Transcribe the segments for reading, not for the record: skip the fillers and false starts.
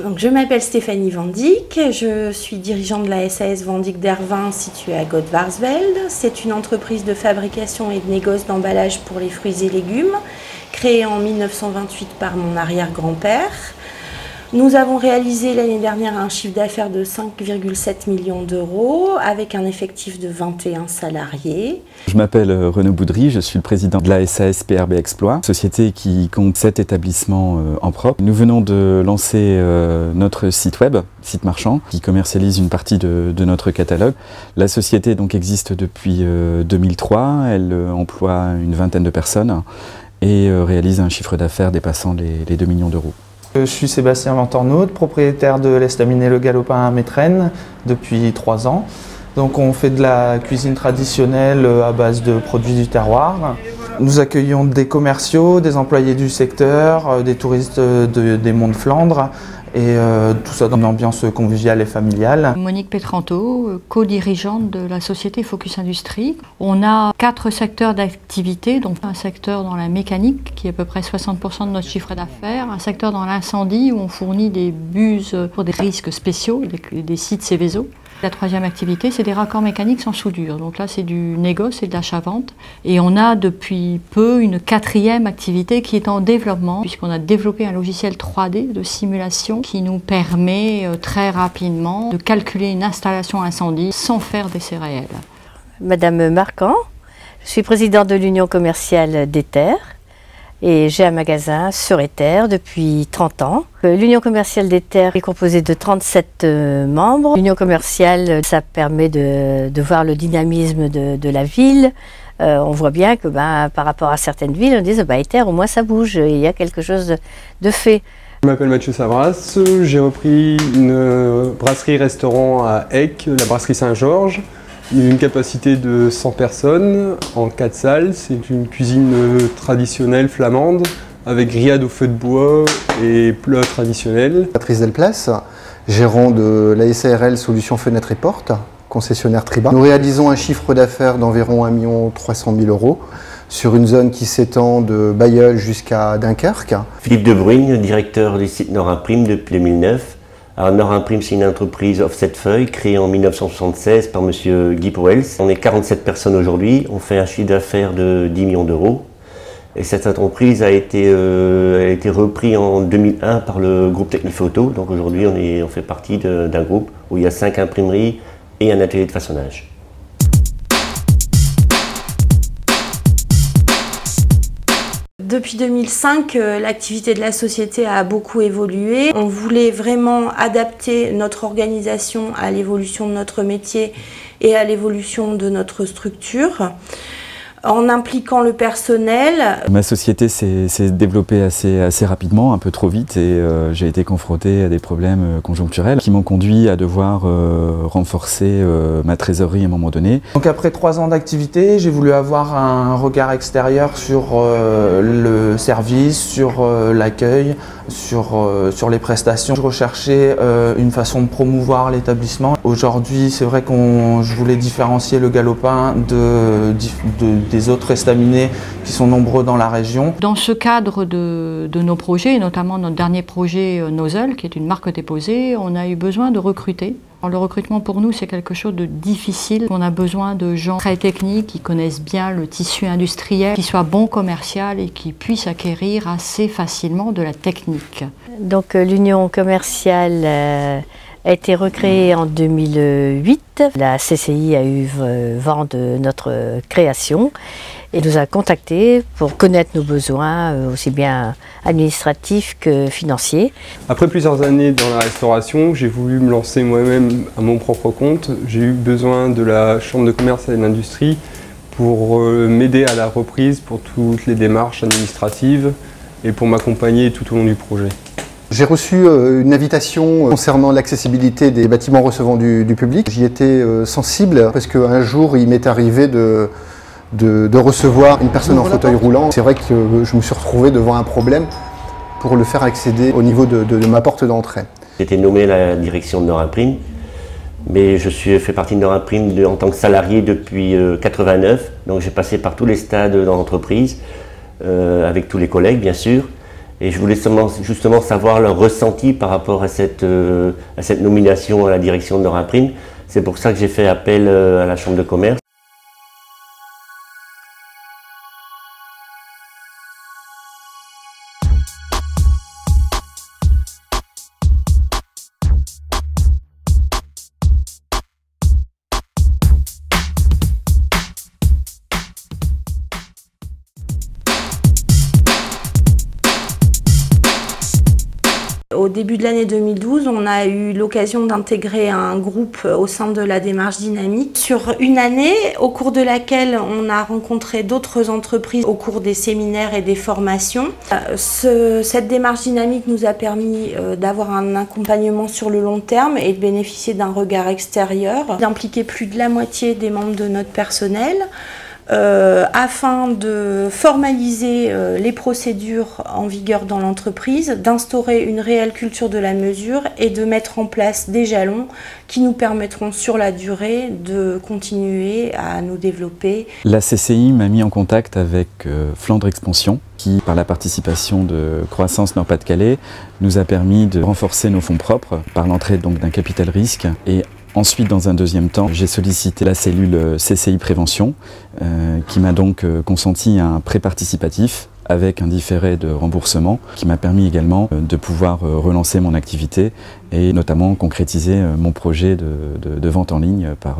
Donc, je m'appelle Stéphanie Van Dyck, je suis dirigeante de la SAS Van Dyck d'Hervin située à Godvarsveld. C'est une entreprise de fabrication et de négoce d'emballage pour les fruits et légumes, créée en 1928 par mon arrière-grand-père. Nous avons réalisé l'année dernière un chiffre d'affaires de 5,7 millions d'euros avec un effectif de 21 salariés. Je m'appelle Renaud Boudry, je suis le président de la SAS PRB Exploit, société qui compte 7 établissements en propre. Nous venons de lancer notre site web, site marchand, qui commercialise une partie de notre catalogue. La société donc existe depuis 2003, elle emploie une vingtaine de personnes et réalise un chiffre d'affaires dépassant les 2 millions d'euros. Je suis Sébastien Ventornaud, propriétaire de l'estaminet Le Galopin à Métrenne depuis 3 ans. Donc on fait de la cuisine traditionnelle à base de produits du terroir. Nous accueillons des commerciaux, des employés du secteur, des touristes des Monts de Flandre et tout ça dans une ambiance conviviale et familiale. Monique Petranto, co-dirigeante de la société Focus Industrie. On a 4 secteurs d'activité, donc un secteur dans la mécanique qui est à peu près 60% de notre chiffre d'affaires, un secteur dans l'incendie où on fournit des buses pour des risques spéciaux, des sites Céveso. La 3e activité, c'est des raccords mécaniques sans soudure. Donc là, c'est du négoce et de l'achat-vente. Et on a depuis peu une 4e activité qui est en développement, puisqu'on a développé un logiciel 3D de simulation qui nous permet très rapidement de calculer une installation incendie sans faire d'essai réel. Madame Marquand, je suis présidente de l'Union commerciale d'Ether. Et j'ai un magasin sur Ether depuis 30 ans. L'Union commerciale d'Ether est composée de 37 membres. L'Union commerciale, ça permet de voir le dynamisme de la ville. On voit bien que par rapport à certaines villes, on dit Ether, au moins ça bouge, il y a quelque chose de fait. Je m'appelle Mathieu Savras, j'ai repris une brasserie-restaurant à Eck, la brasserie Saint-Georges. Une capacité de 100 personnes en 4 salles. C'est une cuisine traditionnelle flamande avec grillade au feu de bois et plats traditionnels. Patrice Delplace, gérant de la SARL Solutions Fenêtres et Portes, concessionnaire Triba. Nous réalisons un chiffre d'affaires d'environ 1 300 000 euros sur une zone qui s'étend de Bailleul jusqu'à Dunkerque. Philippe Debruyne, directeur du site Nord Imprime depuis 2009. Alors Nord Imprime, c'est une entreprise offset feuille créée en 1976 par M. Guy Powels. On est 47 personnes aujourd'hui, on fait un chiffre d'affaires de 10 millions d'euros. Et cette entreprise a été reprise en 2001 par le groupe Techniphoto. Donc aujourd'hui, on fait partie d'un groupe où il y a 5 imprimeries et un atelier de façonnage. Depuis 2005, l'activité de la société a beaucoup évolué. On voulait vraiment adapter notre organisation à l'évolution de notre métier et à l'évolution de notre structure, en impliquant le personnel. Ma société s'est développée assez rapidement, un peu trop vite, et j'ai été confronté à des problèmes conjoncturels qui m'ont conduit à devoir renforcer ma trésorerie à un moment donné. Donc après 3 ans d'activité, j'ai voulu avoir un regard extérieur sur le service, sur l'accueil, sur les prestations. Je recherchais une façon de promouvoir l'établissement. Aujourd'hui, c'est vrai que je voulais différencier le Galopin des autres estaminets qui sont nombreux dans la région. Dans ce cadre de nos projets, et notamment notre dernier projet Nozzle, qui est une marque déposée, on a eu besoin de recruter. Alors, le recrutement pour nous, c'est quelque chose de difficile. On a besoin de gens très techniques, qui connaissent bien le tissu industriel, qui soient bons commercial et qui puissent acquérir assez facilement de la technique. Donc l'Union commerciale a été recréée en 2008. La CCI a eu vent de notre création et nous a contactés pour connaître nos besoins, aussi bien administratifs que financiers. Après plusieurs années dans la restauration, j'ai voulu me lancer moi-même à mon propre compte. J'ai eu besoin de la Chambre de commerce et d'industrie pour m'aider à la reprise, pour toutes les démarches administratives et pour m'accompagner tout au long du projet. J'ai reçu une invitation concernant l'accessibilité des bâtiments recevant du public. J'y étais sensible parce qu'un jour il m'est arrivé de recevoir une personne en fauteuil roulant. C'est vrai que je me suis retrouvé devant un problème pour le faire accéder au niveau de ma porte d'entrée. J'ai été nommé à la direction de Nord Imprime, mais je fais partie de Nord Imprime en tant que salarié depuis 89. Donc j'ai passé par tous les stades dans l'entreprise, avec tous les collègues bien sûr. Et je voulais justement savoir leur ressenti par rapport à cette nomination à la direction de Nord Imprime. C'est pour ça que j'ai fait appel à la Chambre de commerce. Au début de l'année 2012, on a eu l'occasion d'intégrer un groupe au sein de la démarche dynamique sur une année au cours de laquelle on a rencontré d'autres entreprises au cours des séminaires et des formations. Cette démarche dynamique nous a permis d'avoir un accompagnement sur le long terme et de bénéficier d'un regard extérieur, d'impliquer plus de la moitié des membres de notre personnel, afin de formaliser les procédures en vigueur dans l'entreprise, d'instaurer une réelle culture de la mesure et de mettre en place des jalons qui nous permettront sur la durée de continuer à nous développer. La CCI m'a mis en contact avec Flandre Expansion qui, par la participation de Croissance Nord-Pas-de-Calais, nous a permis de renforcer nos fonds propres par l'entrée donc d'un capital risque. Et ensuite, dans un deuxième temps, j'ai sollicité la cellule CCI Prévention qui m'a donc consenti un prêt participatif avec un différé de remboursement qui m'a permis également de pouvoir relancer mon activité et notamment concrétiser mon projet de vente en ligne par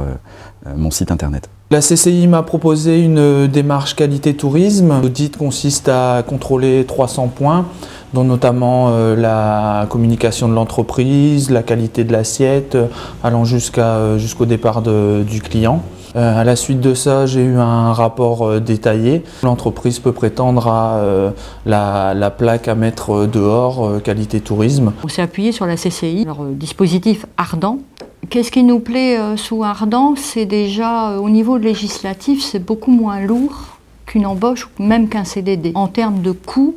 mon site internet. La CCI m'a proposé une démarche qualité tourisme. L'audit consiste à contrôler 300 points, dont notamment la communication de l'entreprise, la qualité de l'assiette, allant jusqu'au départ du client. À la suite de ça, j'ai eu un rapport détaillé. L'entreprise peut prétendre à la plaque à mettre dehors, qualité tourisme. On s'est appuyé sur la CCI, leur dispositif Ardent. Qu'est-ce qui nous plaît sous Ardent? C'est déjà, au niveau législatif, c'est beaucoup moins lourd qu'une embauche ou même qu'un CDD. En termes de coûts,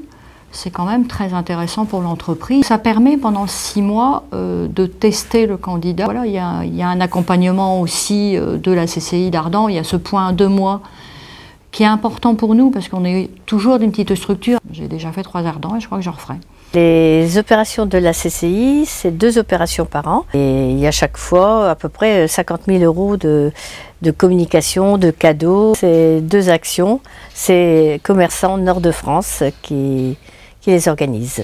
c'est quand même très intéressant pour l'entreprise. Ça permet pendant 6 mois de tester le candidat. Voilà, il y a un accompagnement aussi de la CCI d'Ardent. Il y a ce point 2 mois qui est important pour nous parce qu'on est toujours d'une petite structure. J'ai déjà fait 3 Ardents et je crois que j'en referai. Les opérations de la CCI, c'est 2 opérations par an. Et il y a chaque fois à peu près 50 000 € de communication, de cadeaux. C'est 2 actions. C'est Commerçants Nord de France qui les organise.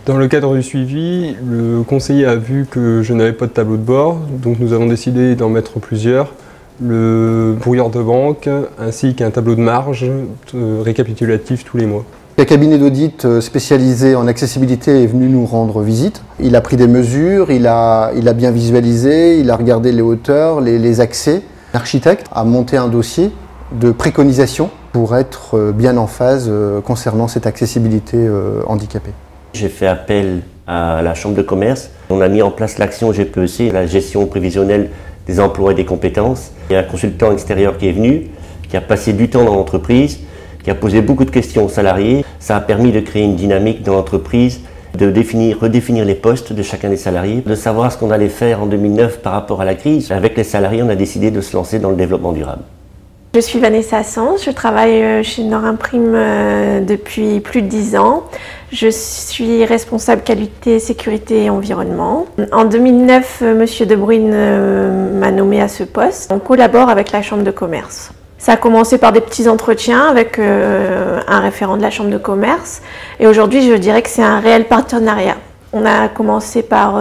Dans le cadre du suivi, le conseiller a vu que je n'avais pas de tableau de bord, donc nous avons décidé d'en mettre plusieurs. Le brouilleur de banque ainsi qu'un tableau de marge récapitulatif tous les mois. Un cabinet d'audit spécialisé en accessibilité est venu nous rendre visite. Il a pris des mesures, il a bien visualisé, il a regardé les hauteurs, les accès. L'architecte a monté un dossier de préconisation pour être bien en phase concernant cette accessibilité handicapée. J'ai fait appel à la Chambre de commerce. On a mis en place l'action GPEC, la gestion prévisionnelle des emplois et des compétences. Il y a un consultant extérieur qui est venu, qui a passé du temps dans l'entreprise, qui a posé beaucoup de questions aux salariés. Ça a permis de créer une dynamique dans l'entreprise, de redéfinir les postes de chacun des salariés, de savoir ce qu'on allait faire en 2009 par rapport à la crise. Avec les salariés, on a décidé de se lancer dans le développement durable. Je suis Vanessa Sens, je travaille chez Nord Imprime depuis plus de 10 ans. Je suis responsable qualité, sécurité et environnement. En 2009, M. De Bruyne m'a nommé à ce poste. On collabore avec la Chambre de commerce. Ça a commencé par des petits entretiens avec un référent de la Chambre de commerce. Et aujourd'hui, je dirais que c'est un réel partenariat. On a commencé par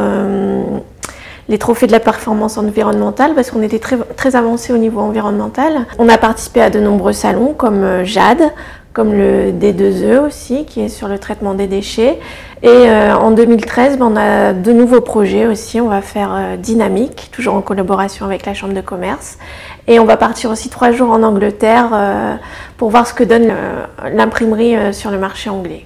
les trophées de la performance environnementale parce qu'on était très avancé au niveau environnemental. On a participé à de nombreux salons comme JAD, comme le D2E aussi qui est sur le traitement des déchets. Et en 2013, on a de nouveaux projets aussi. On va faire Dynamique, toujours en collaboration avec la Chambre de commerce. Et on va partir aussi 3 jours en Angleterre pour voir ce que donne l'imprimerie sur le marché anglais.